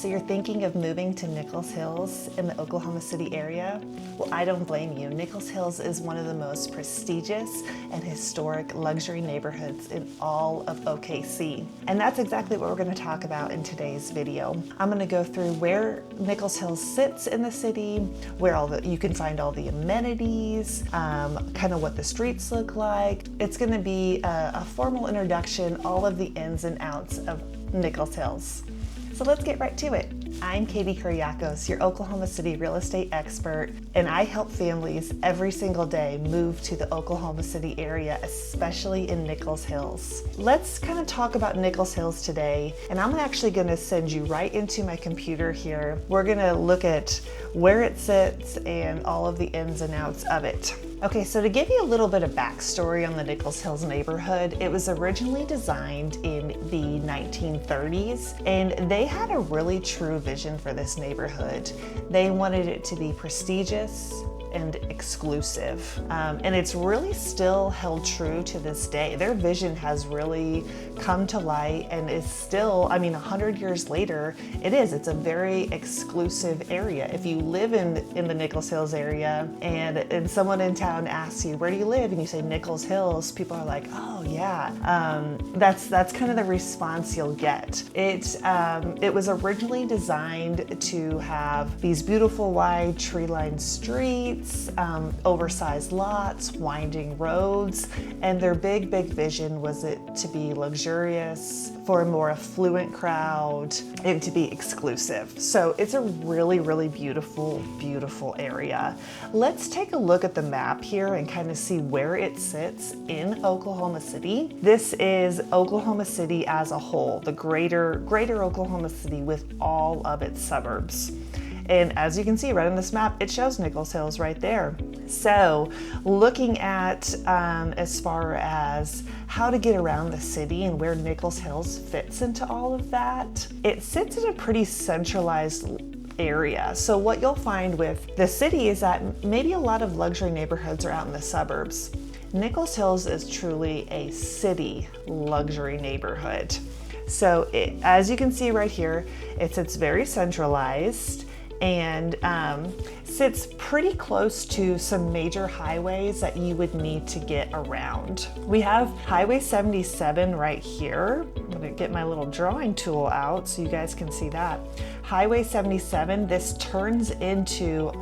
So you're thinking of moving to Nichols Hills in the Oklahoma City area? Well, I don't blame you. Nichols Hills is one of the most prestigious and historic luxury neighborhoods in all of OKC. And that's exactly what we're going to talk about in today's video. I'm going to go through where Nichols Hills sits in the city, where you can find all the amenities, kind of what the streets look like. It's going to be a formal introduction, all of the ins and outs of Nichols Hills. So let's get right to it. I'm Katie Kuriakos, your Oklahoma City real estate expert, and I help families every single day move to the Oklahoma City area, especially in Nichols Hills. Let's kind of talk about Nichols Hills today, and I'm actually going to send you right into my computer here. We're going to look at where it sits and all of the ins and outs of it. Okay, so to give you a little bit of backstory on the Nichols Hills neighborhood, it was originally designed in the 1930s, and they had a really true vision for this neighborhood. They wanted it to be prestigious and exclusive. And it's really still held true to this day. Their vision has really come to light and is still, 100 years later, it's a very exclusive area. If you live in the Nichols Hills area and someone in town asks you, where do you live? And you say Nichols Hills, people are like, oh yeah. That's kind of the response you'll get. It was originally designed to have these beautiful wide tree-lined streets, oversized lots, winding roads, and their big vision was it to be luxurious, for a more affluent crowd, and to be exclusive. So it's a really beautiful area. Let's take a look at the map here and kind of see where it sits in Oklahoma City. This is Oklahoma City as a whole, the greater Oklahoma City with all of its suburbs. And as you can see right on this map, it shows Nichols Hills right there. So looking at as far as how to get around the city and where Nichols Hills fits into all of that, it sits in a pretty centralized area. So what you'll find with the city is that maybe a lot of luxury neighborhoods are out in the suburbs. Nichols Hills is truly a city luxury neighborhood. So as you can see right here, it sits very centralized and sits pretty close to some major highways that you would need to get around. We have Highway 77 right here. I'm gonna get my little drawing tool out so you guys can see that. Highway 77, this turns into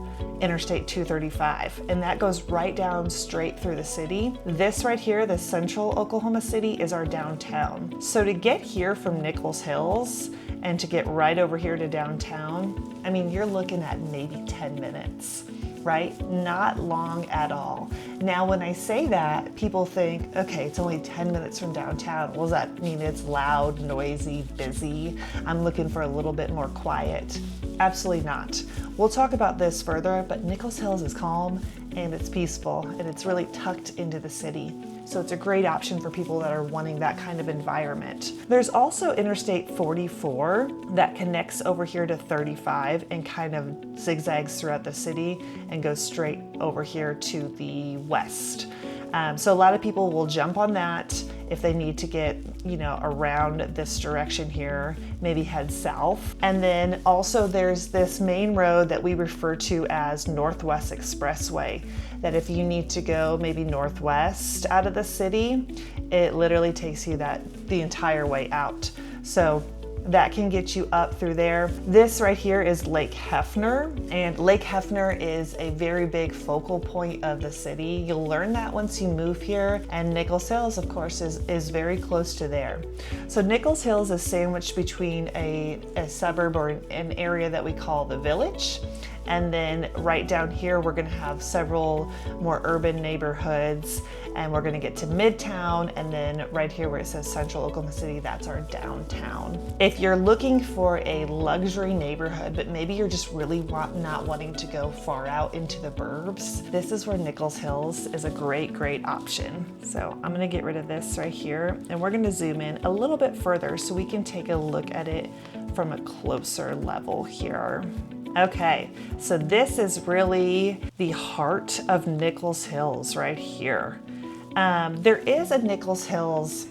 Interstate 235, and that goes right down straight through the city. This right here, the central Oklahoma City, is our downtown. So to get here from Nichols Hills and to get right over here to downtown, you're looking at maybe 10 minutes, right? Not long at all. Now, when I say that, people think, okay, it's only 10 minutes from downtown. Well, does that mean it's loud, noisy, busy? I'm looking for a little bit more quiet. Absolutely not. We'll talk about this further, but Nichols Hills is calm and it's peaceful and it's really tucked into the city. So it's a great option for people that are wanting that kind of environment. There's also Interstate 44 that connects over here to 35 and kind of zigzags throughout the city and goes straight over here to the west. So a lot of people will jump on that if they need to get, around this direction here, maybe head south. And then also there's this main road that we refer to as Northwest Expressway, that if you need to go maybe northwest out of the city, it literally takes you the entire way out. So that can get you up through there. This right here is Lake Hefner, and Lake Hefner is a very big focal point of the city. You'll learn that once you move here, and Nichols Hills, of course, is very close to there. So Nichols Hills is sandwiched between a suburb or an area that we call the Village. And then right down here, we're gonna have several more urban neighborhoods, and we're gonna get to Midtown, and then right here where it says Central Oklahoma City, that's our downtown. If you're looking for a luxury neighborhood, but maybe you're just really not wanting to go far out into the burbs, this is where Nichols Hills is a great option. So I'm gonna get rid of this right here, and we're gonna zoom in a little bit further so we can take a look at it from a closer level here. Okay, so this is really the heart of Nichols Hills right here. There is a Nichols Hills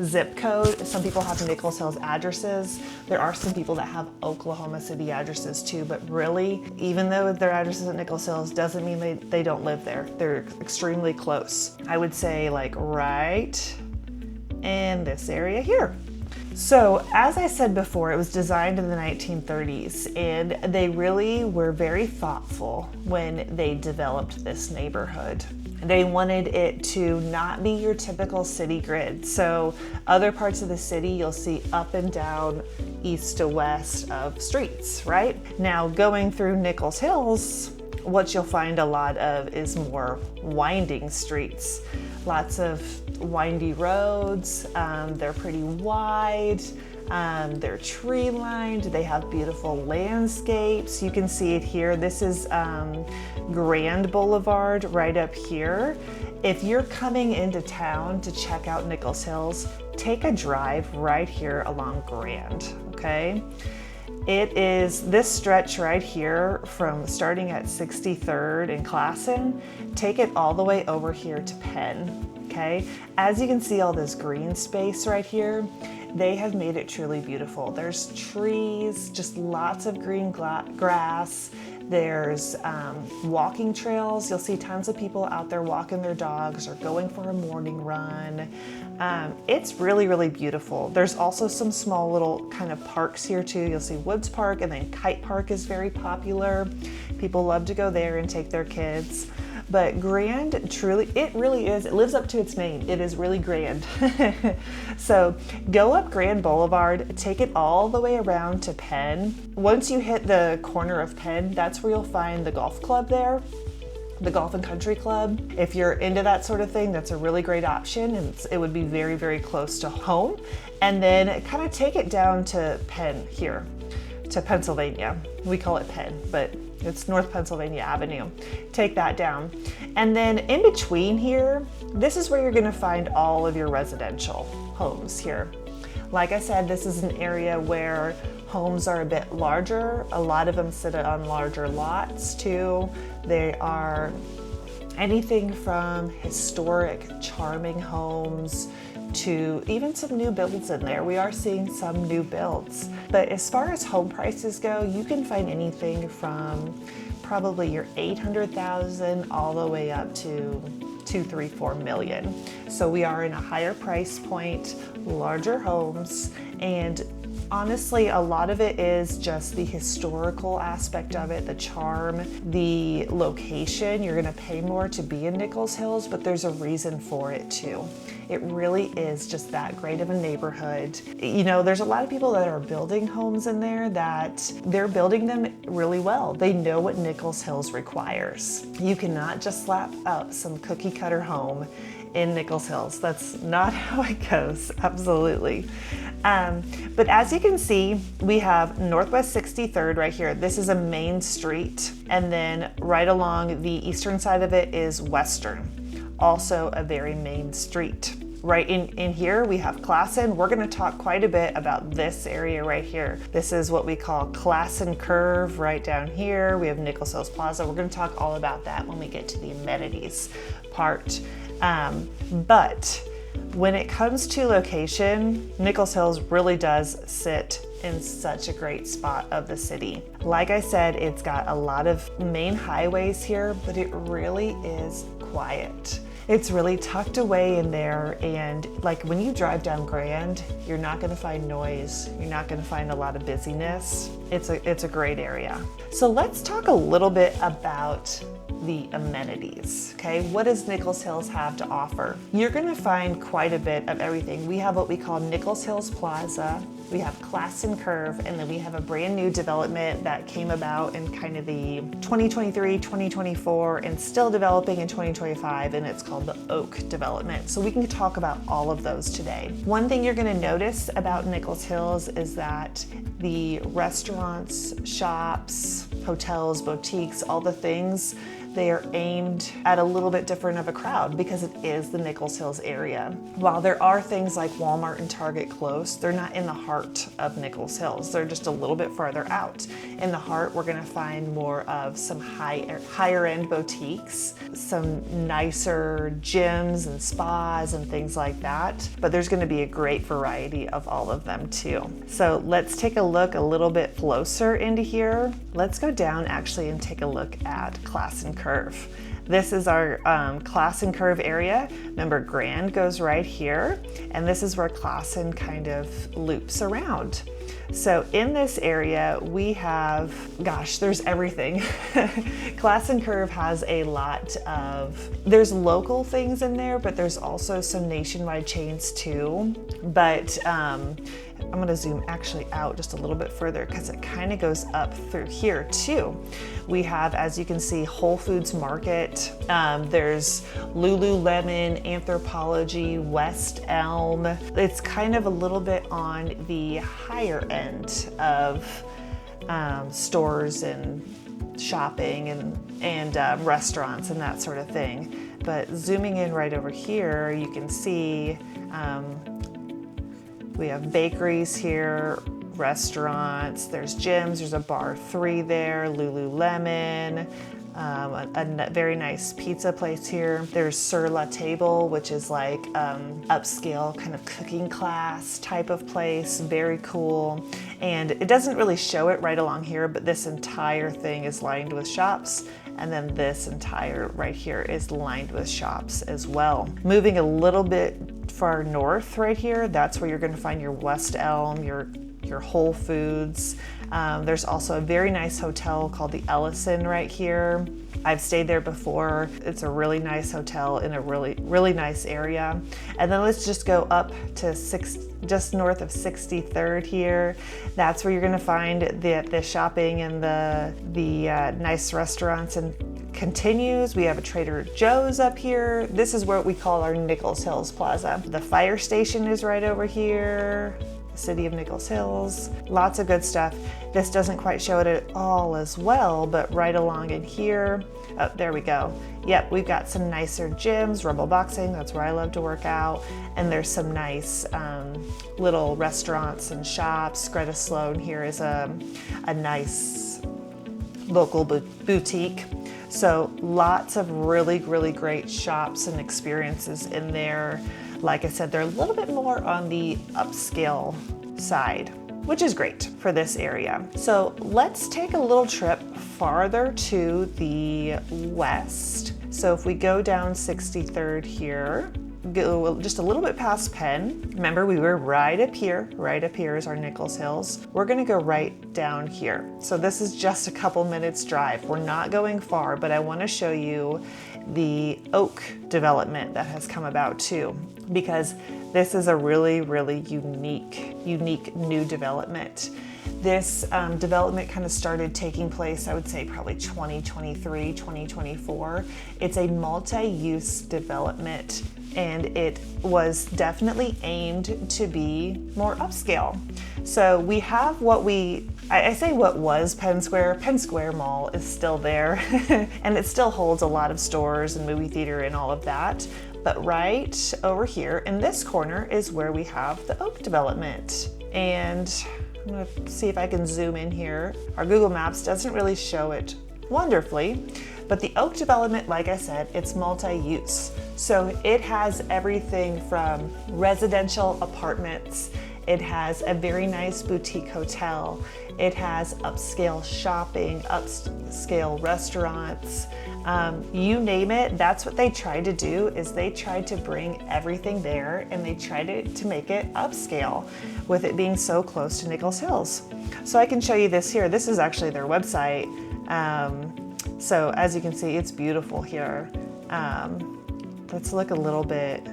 zip code. Some people have Nichols Hills addresses. There are some people that have Oklahoma City addresses too, but really, even though their address is at Nichols Hills, doesn't mean they don't live there. They're extremely close. I would say like right in this area here. So as I said before, it was designed in the 1930s, and they really were very thoughtful when they developed this neighborhood. They wanted it to not be your typical city grid. So other parts of the city, you'll see up and down, east to west of streets, right? Now going through Nichols Hills, what you'll find a lot of is more winding streets. Lots of windy roads, they're pretty wide, they're tree lined, they have beautiful landscapes. You can see it here. This is Grand Boulevard right up here. If you're coming into town to check out Nichols Hills, take a drive right here along Grand, okay? It is this stretch right here from starting at 63rd and Classen, take it all the way over here to Penn, okay? As you can see all this green space right here, they have made it truly beautiful. There's trees, just lots of green grass. There's walking trails. You'll see tons of people out there walking their dogs or going for a morning run. It's really, really beautiful. There's also some small little kind of parks here too. You'll see Woods Park, and then Kite Park is very popular. People love to go there and take their kids. But Grand, truly, it really is, it lives up to its name. It is really grand. So go up Grand Boulevard, take it all the way around to Penn. Once you hit the corner of Penn, that's where you'll find the golf club there, the Golf and Country Club. If you're into that sort of thing, that's a really great option, and it would be very, very close to home. And then kind of take it down to Penn here, to Pennsylvania. We call it Penn, but it's North Pennsylvania Avenue. Take that down. And then in between here, this is where you're gonna find all of your residential homes here. Like I said, this is an area where homes are a bit larger. A lot of them sit on larger lots too. They are anything from historic, charming homes to even some new builds in there. We are seeing some new builds. But as far as home prices go, you can find anything from probably your 800,000 all the way up to 2, 3, 4 million. So we are in a higher price point, larger homes, and honestly, a lot of it is just the historical aspect of it, the charm, the location. You're gonna pay more to be in Nichols Hills, but there's a reason for it too. It really is just that great of a neighborhood. You know, there's a lot of people that are building homes in there that they're building them really well. They know what Nichols Hills requires. You cannot just slap up some cookie cutter home in Nichols Hills. That's not how it goes, absolutely. But as you can see, we have Northwest 63rd right here. This is a main street, and then right along the eastern side of it is Western, also a very main street. Right in here, we have Classen. We're gonna talk quite a bit about this area right here. This is what we call Classen Curve right down here. We have Nichols Hills Plaza. We're gonna talk all about that when we get to the amenities part. But when it comes to location, Nichols Hills really does sit in such a great spot of the city. Like I said, it's got a lot of main highways here, but it really is quiet. It's really tucked away in there, and like when you drive down Grand, you're not gonna find noise. You're not gonna find a lot of busyness. It's a great area. So let's talk a little bit about the amenities, okay? What does Nichols Hills have to offer? You're gonna find quite a bit of everything. We have what we call Nichols Hills Plaza, we have Classen Curve, and then we have a brand new development that came about in kind of the 2023, 2024, and still developing in 2025, and it's called the OK development. So we can talk about all of those today. One thing you're gonna notice about Nichols Hills is that the restaurants, shops, hotels, boutiques, all the things, they are aimed at a little bit different of a crowd because it is the Nichols Hills area. While there are things like Walmart and Target close, they're not in the heart of Nichols Hills. They're just a little bit farther out. In the heart, we're gonna find more of some higher end boutiques, some nicer gyms and spas and things like that. But there's gonna be a great variety of all of them too. So let's take a look a little bit closer into here. Let's go down actually and take a look at Classen Curve. This is our Classen Curve area. Remember, Grand goes right here, and this is where Classen kind of loops around. So in this area, we have, gosh, there's everything. Classen Curve has a lot of, there's local things in there, but there's also some nationwide chains too. But I'm gonna zoom actually out just a little bit further because it kind of goes up through here too. We have, as you can see, Whole Foods Market. There's Lululemon, Anthropologie, West Elm. It's kind of a little bit on the higher end of stores and shopping and restaurants and that sort of thing. But zooming in right over here, you can see we have bakeries here, restaurants, there's gyms, there's a bar 3 there, Lululemon, a very nice pizza place here. There's Sur La Table, which is like upscale kind of cooking class type of place, very cool. And it doesn't really show it right along here, but this entire thing is lined with shops. And then this entire right here is lined with shops as well. Moving a little bit far north right here, that's where you're gonna find your West Elm, your Whole Foods. There's also a very nice hotel called the Ellison right here. I've stayed there before. It's a really nice hotel in a really nice area. And then let's just go up to just north of 63rd here. That's where you're gonna find the shopping and the nice restaurants and continues. We have a Trader Joe's up here. This is what we call our Nichols Hills Plaza. The fire station is right over here. City of Nichols Hills, lots of good stuff. This doesn't quite show it at all as well, but right along in here, oh, there we go. Yep, we've got some nicer gyms, Rumble Boxing, that's where I love to work out. And there's some nice little restaurants and shops. Greta Sloan here is a nice local boutique. So lots of really great shops and experiences in there. Like I said, they're a little bit more on the upscale side, which is great for this area. So let's take a little trip farther to the west. So if we go down 63rd here, go just a little bit past Penn. Remember, we were right up here is our Nichols Hills. We're gonna go right down here. So this is just a couple minutes drive. We're not going far, but I wanna show you the Oak development that has come about too, because this is a really unique new development. This development kind of started taking place, I would say probably 2023, 2024. It's a multi-use development, and it was definitely aimed to be more upscale. So we have I say what was Penn Square. Penn Square Mall is still there, and it still holds a lot of stores and movie theater and all of that. But right over here in this corner is where we have the Oak development. And I'm gonna see if I can zoom in here. Our Google Maps doesn't really show it wonderfully, but the Oak development, like I said, it's multi-use. So it has everything from residential apartments. It has a very nice boutique hotel. It has upscale shopping, upscale restaurants, you name it. That's what they tried to do, is they tried to bring everything there, and they tried to make it upscale with it being so close to Nichols Hills. So I can show you this here. This is actually their website. So as you can see, it's beautiful here. Let's look a little bit.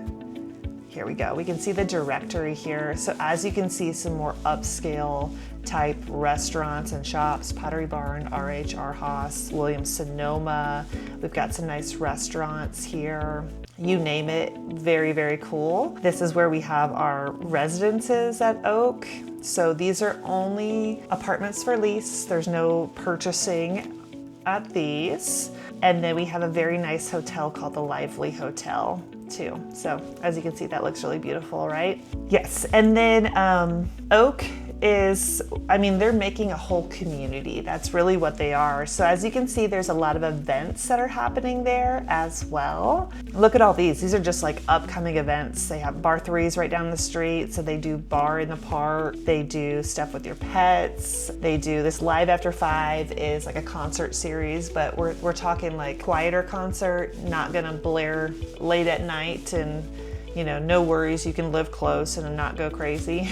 Here we go. We can see the directory here. So as you can see, some more upscale type restaurants and shops, Pottery Barn, RH, Haas, Williams Sonoma. We've got some nice restaurants here. You name it, very cool. This is where we have our residences at Oak. So these are only apartments for lease. There's no purchasing at these. And then we have a very nice hotel called the Lively Hotel too. So as you can see, that looks really beautiful, right? Yes, and then Oak is, I mean, they're making a whole community. That's really what they are. So as you can see, there's a lot of events that are happening there as well. Look at all these. These are just like upcoming events. They have Bar 3s right down the street. So they do bar in the park. They do stuff with your pets. They do this Live After 5 is like a concert series, but we're talking like quieter concert, not gonna blare late at night, and you know, no worries, you can live close and not go crazy.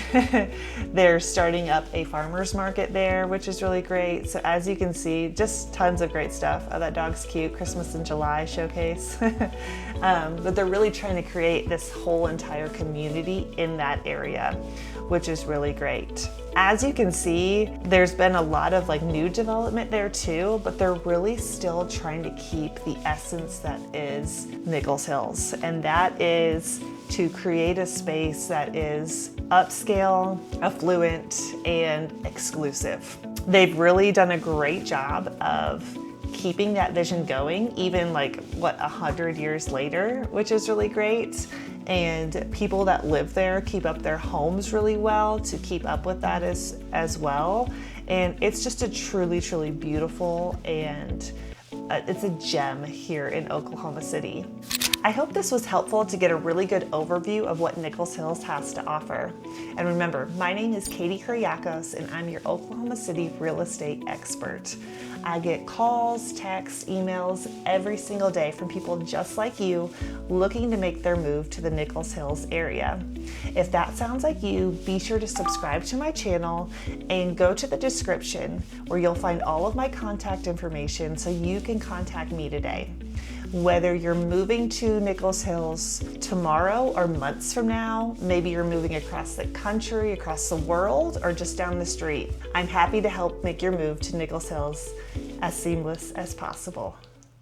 They're starting up a farmer's market there, which is really great. So as you can see, just tons of great stuff. Oh, that dog's cute, Christmas in July showcase. But they're really trying to create this whole entire community in that area, which is really great. As you can see, there's been a lot of like new development there too, but they're really still trying to keep the essence that is Nichols Hills. And that is to create a space that is upscale, affluent, and exclusive. They've really done a great job of keeping that vision going, even like, what, 100 years later, which is really great. And people that live there keep up their homes really well to keep up with that as well. And it's just a truly, truly beautiful, and it's a gem here in Oklahoma City. I hope this was helpful to get a really good overview of what Nichols Hills has to offer. And remember, my name is Katie Kuriakos, and I'm your Oklahoma City real estate expert. I get calls, texts, emails every single day from people just like you looking to make their move to the Nichols Hills area. If that sounds like you, be sure to subscribe to my channel and go to the description where you'll find all of my contact information so you can contact me today. Whether you're moving to Nichols Hills tomorrow or months from now, maybe you're moving across the country, across the world, or just down the street, I'm happy to help make your move to Nichols Hills as seamless as possible.